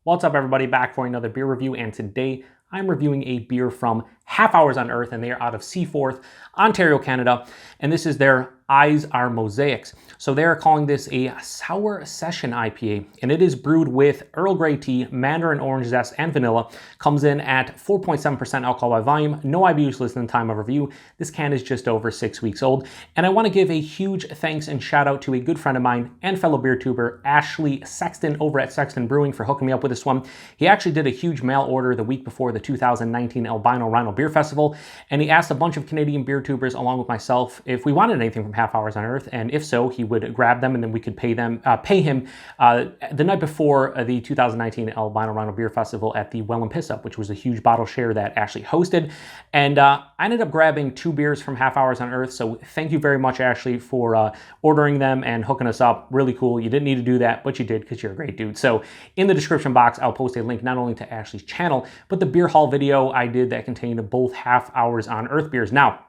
What's up, everybody? Back for another beer review, and today I'm reviewing a beer from Half Hours on Earth, and they are out of Seaforth, Ontario, Canada, and this is their Eyes Are Mosaics. So they're calling this a Sour Session IPA, and it is brewed with Earl Grey tea, Mandarin orange zest, and vanilla. Comes in at 4.7% alcohol by volume, no IBUs listed in time of review. This can is just over 6 weeks old, and I want to give a huge thanks and shout out to a good friend of mine and fellow BeerTuber, Ashley Sexton over at Sexton Brewing, for hooking me up with this one. He actually did a huge mail order the week before the 2019 Albino Rhino Beer Festival, and he asked a bunch of Canadian BeerTubers along with myself if we wanted anything from Half Hours on Earth, and if so, he would grab them and then we could pay him the night before the 2019 Albino Rhino Beer Festival at the Well and Piss Up, which was a huge bottle share that Ashley hosted. And I ended up grabbing 2 beers from Half Hours on Earth, so thank you very much, Ashley, for ordering them and hooking us up. Really cool. You didn't need to do that, but you did because you're a great dude. So in the description box, I'll post a link not only to Ashley's channel, but the beer haul video I did that contained both Half Hours on Earth beers. Now,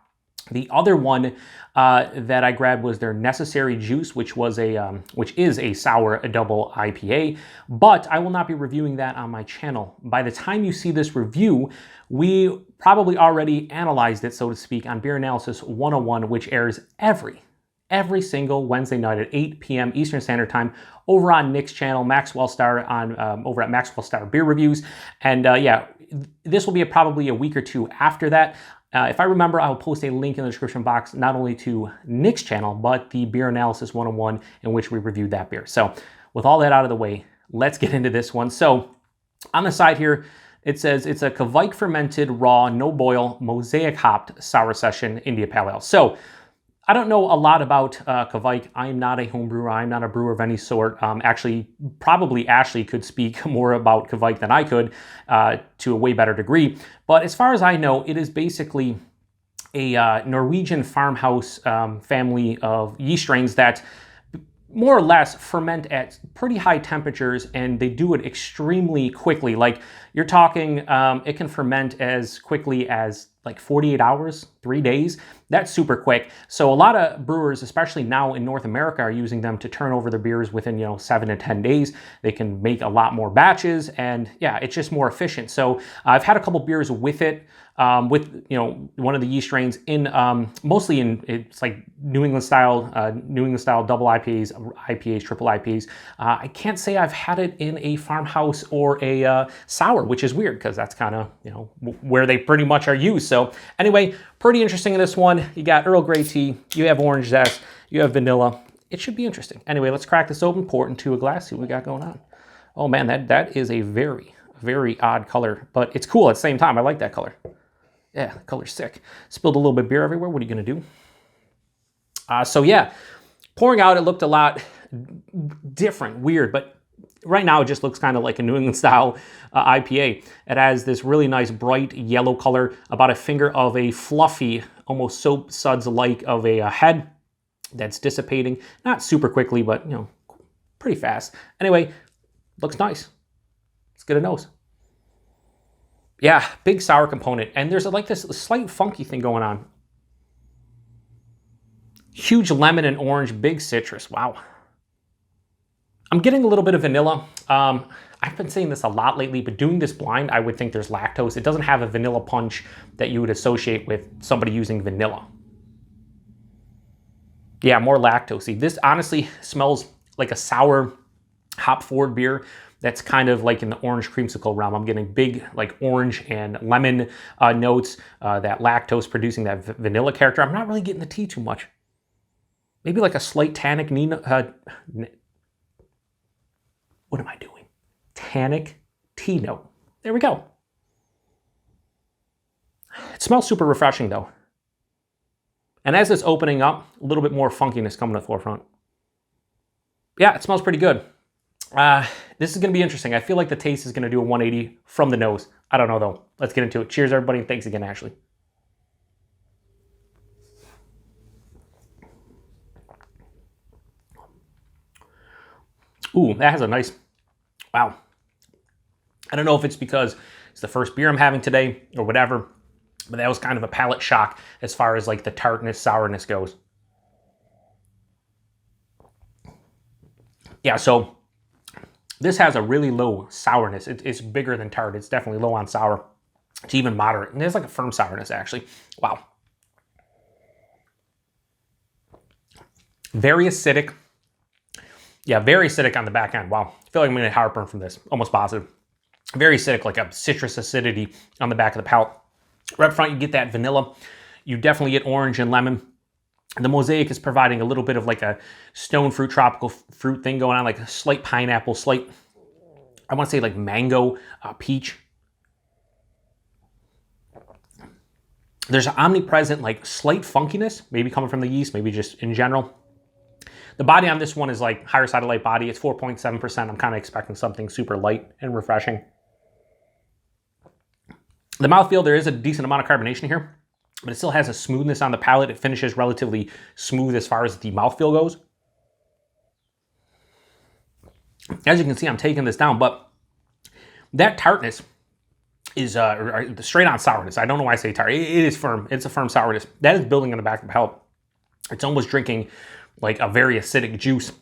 the other one that I grabbed was their Necessary Juice, which is a sour double IPA, but I will not be reviewing that on my channel. By the time you see this review, we probably already analyzed it, so to speak, on Beer Analysis 101, which airs every single Wednesday night at 8 p.m. Eastern Standard Time over on Nick's channel, Maxwell Starr, over at Maxwell Starr Beer Reviews. And yeah, this will be probably a week or two after that. If I remember, I'll post a link in the description box, not only to Nick's channel, but the Beer Analysis 101, in which we reviewed that beer. So with all that out of the way, let's get into this one. So on the side here, it says it's a Kveik fermented, raw, no boil, Mosaic hopped Sour Session India Pale Ale. So I don't know a lot about Kveik. I'm not a home brewer. I'm not a brewer of any sort. Actually, probably Ashley could speak more about Kveik than I could to a way better degree. But as far as I know, it is basically a Norwegian farmhouse family of yeast strains that more or less ferment at pretty high temperatures, and they do it extremely quickly. Like, you're talking, it can ferment as quickly as like 48 hours, 3 days. That's super quick. So a lot of brewers, especially now in North America, are using them to turn over their beers within, 7 to 10 days. They can make a lot more batches, and yeah, it's just more efficient. So I've had a couple beers with it, with one of the yeast strains in mostly in, it's like New England style double IPAs, triple IPAs. I can't say I've had it in a farmhouse or a sour, which is weird because that's kind of where they pretty much are used. So anyway, pretty interesting in this one. You got Earl Grey tea, you have orange zest, you have vanilla. It should be interesting. Anyway, let's crack this open, pour it into a glass, see what we got going on. Oh man, that is a very, very odd color, but it's cool at the same time. I like that color. Yeah, the color's sick. Spilled a little bit of beer everywhere. What are you gonna do? So yeah, pouring out, it looked a lot different, weird, but right now it just looks kind of like a New England style IPA. It has this really nice bright yellow color, about a finger of a fluffy, almost soap suds like of a head that's dissipating, not super quickly, but pretty fast. Anyway, looks nice. Let's get a nose. Yeah, big sour component, and there's like this slight funky thing going on. Huge lemon and orange, big citrus. Wow. I'm getting a little bit of vanilla. I've been saying this a lot lately, but doing this blind, I would think there's lactose. It doesn't have a vanilla punch that you would associate with somebody using vanilla. Yeah, more lactosey. This honestly smells like a sour hop-forward beer that's kind of like in the orange creamsicle realm. I'm getting big like orange and lemon notes, that lactose producing that vanilla character. I'm not really getting the tea too much. Maybe like a slight tannic what am I doing? Tannic tea note. There we go. It smells super refreshing though. And as it's opening up, a little bit more funkiness coming to the forefront. Yeah, it smells pretty good. This is going to be interesting. I feel like the taste is going to do a 180 from the nose. I don't know though. Let's get into it. Cheers everybody, and thanks again, Ashley. Ooh, that has a nice, wow. I don't know if it's because it's the first beer I'm having today or whatever, but that was kind of a palate shock as far as like the tartness, sourness goes. Yeah, so This has a really low sourness. It's bigger than tart. It's definitely low on sour. It's even moderate. And there's like a firm sourness, actually. Wow. Very acidic. Yeah, very acidic on the back end. Wow. I feel like I'm going to get heartburn from this. Almost positive. Very acidic, like a citrus acidity on the back of the palate. Right up front, you get that vanilla. You definitely get orange and lemon. The Mosaic is providing a little bit of like a stone fruit, tropical fruit thing going on, like a slight pineapple, slight, I want to say like mango, peach. There's an omnipresent like slight funkiness, maybe coming from the yeast, maybe just in general. The body on this one is like higher side of light body. It's 4.7%. I'm kind of expecting something super light and refreshing. The mouthfeel, there is a decent amount of carbonation here, but it still has a smoothness on the palate. It finishes relatively smooth as far as the mouthfeel goes. As you can see, I'm taking this down, but that tartness is straight on sourness. I don't know why I say tart. It is firm. It's a firm sourness. That is building on the back of the palate. It's almost drinking like a very acidic juice.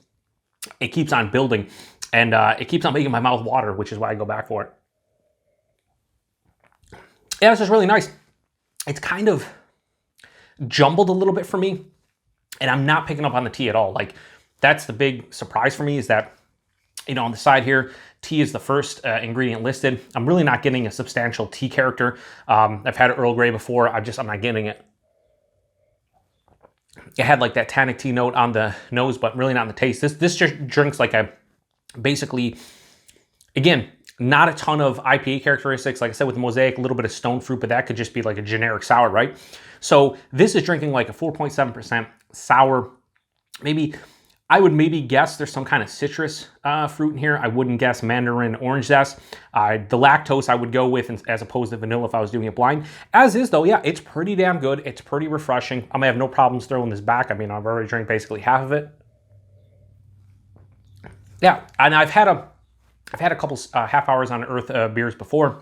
It keeps on building, and it keeps on making my mouth water, which is why I go back for it. Yeah, it's just really nice. It's kind of jumbled a little bit for me, and I'm not picking up on the tea at all. Like, that's the big surprise for me, is that, you know, on the side here, tea is the first ingredient listed. I'm really not getting a substantial tea character. I've had Earl Grey before. I'm not getting it. It had like that tannic tea note on the nose, but really not in the taste. This just drinks like a, basically, again, not a ton of IPA characteristics. Like I said, with the Mosaic, a little bit of stone fruit, but that could just be like a generic sour, right? So this is drinking like a 4.7% sour. Maybe, I would maybe guess there's some kind of citrus fruit in here. I wouldn't guess Mandarin orange zest. The lactose I would go with as opposed to vanilla if I was doing it blind. As is though, yeah, it's pretty damn good. It's pretty refreshing. I may have no problems throwing this back. I mean, I've already drank basically half of it. Yeah, and I've had a couple half hours on Earth beers before,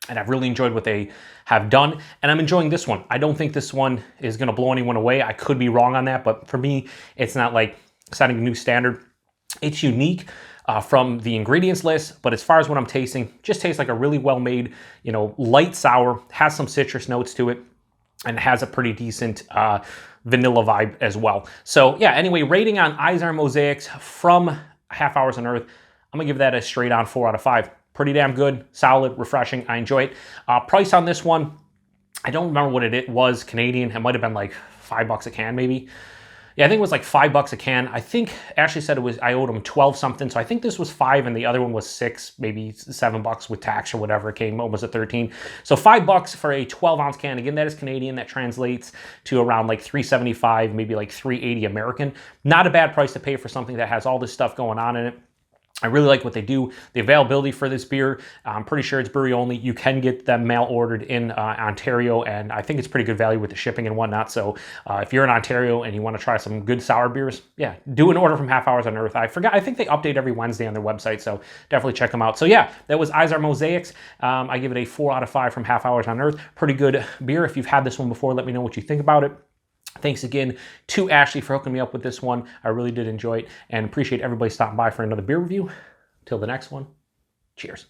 and I've really enjoyed what they have done, and I'm enjoying this one. I don't think this one is going to blow anyone away. I could be wrong on that, but for me, it's not like setting a new standard. It's unique from the ingredients list, but as far as what I'm tasting, just tastes like a really well-made, you know, light sour, has some citrus notes to it, and has a pretty decent vanilla vibe as well. So yeah, anyway, rating on Eyes Are Mosaics from Half Hours on Earth, I'm gonna give that a straight on 4 out of 5. Pretty damn good, solid, refreshing. I enjoy it. Price on this one, I don't remember what it was Canadian. It might have been like $5 a can, maybe. Yeah, I think it was like $5 a can. I think Ashley said I owed him 12 something. So I think this was 5 and the other one was 6, maybe $7 with tax or whatever. It came almost at 13. So $5 for a 12-ounce can. Again, that is Canadian. That translates to around like $3.75, maybe like $3.80 American. Not a bad price to pay for something that has all this stuff going on in it. I really like what they do. The availability for this beer, I'm pretty sure it's brewery only. You can get them mail ordered in Ontario, and I think it's pretty good value with the shipping and whatnot. So if you're in Ontario and you want to try some good sour beers, yeah, do an order from Half Hours on Earth. I think they update every Wednesday on their website, so definitely check them out. So yeah, that was Eyes Are Mosaics. I give it a 4 out of 5 from Half Hours on Earth. Pretty good beer. If you've had this one before, let me know what you think about it. Thanks again to Ashley for hooking me up with this one. I really did enjoy it and appreciate everybody stopping by for another beer review. Till the next one, cheers.